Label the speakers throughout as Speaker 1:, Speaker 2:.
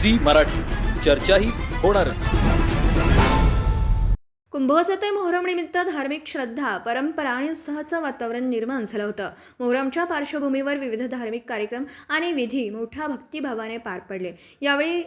Speaker 1: Zee Marathi, चर्चाही होणारच.
Speaker 2: कुंभोजते ते मोहरम निमित्त धार्मिक श्रद्धा, परंपरा आणि उत्साहाचं वातावरण निर्माण झालं होतं. मोहरमच्या पार्श्वभूमीवर विविध धार्मिक कार्यक्रम आणि विधी मोठ्या भक्तिभावाने पार पडले. यावेळी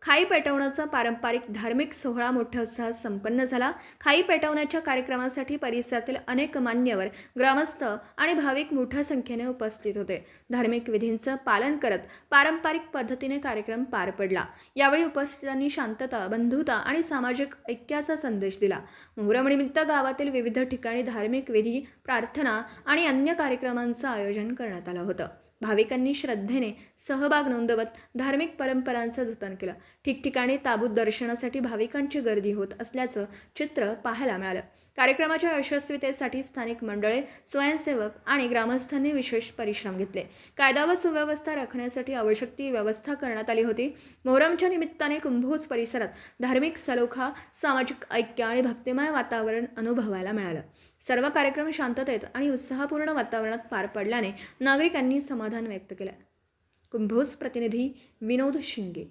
Speaker 2: खाई पेटवण्याचा पारंपरिक धार्मिक सोहळा मोठ्या उत्साहात संपन्न झाला. खाई पेटवण्याच्या कार्यक्रमासाठी परिसरातील अनेक मान्यवर, ग्रामस्थ आणि भाविक मोठ्या संख्येने उपस्थित होते. धार्मिक विधींचं पालन करत पारंपरिक पद्धतीने कार्यक्रम पार पडला. यावेळी उपस्थितांनी शांतता, बंधुता आणि सामाजिक ऐक्याचा संदेश दिला. मोहरमनिमित्त गावातील विविध ठिकाणी धार्मिक विधी, प्रार्थना आणि अन्य कार्यक्रमांचं आयोजन करण्यात आलं होतं. भाविकांनी श्रद्धेने सहभाग नोंदवत धार्मिक परंपरांचं जतन केलं. ठिकठिकाणी ताबूत दर्शनासाठी भाविकांची गर्दी होत असल्याचं चित्र पाहायला मिळालं. कार्यक्रमाच्या यशस्वीतेसाठी स्थानिक मंडळे, स्वयंसेवक आणि ग्रामस्थांनी विशेष परिश्रम घेतले. कायदा व सुव्यवस्था राखण्यासाठी आवश्यक ती व्यवस्था करण्यात आली होती. मोहरमच्या निमित्ताने कुंभोज परिसरात धार्मिक सलोखा, सामाजिक ऐक्य आणि भक्तिमय वातावरण अनुभवायला मिळालं. सर्व कार्यक्रम शांततेत आणि उत्साहपूर्ण वातावरणात पार पडल्याने नागरिकांनी समाधान व्यक्त केलं. कुंभोज प्रतिनिधी विनोद शिंगे.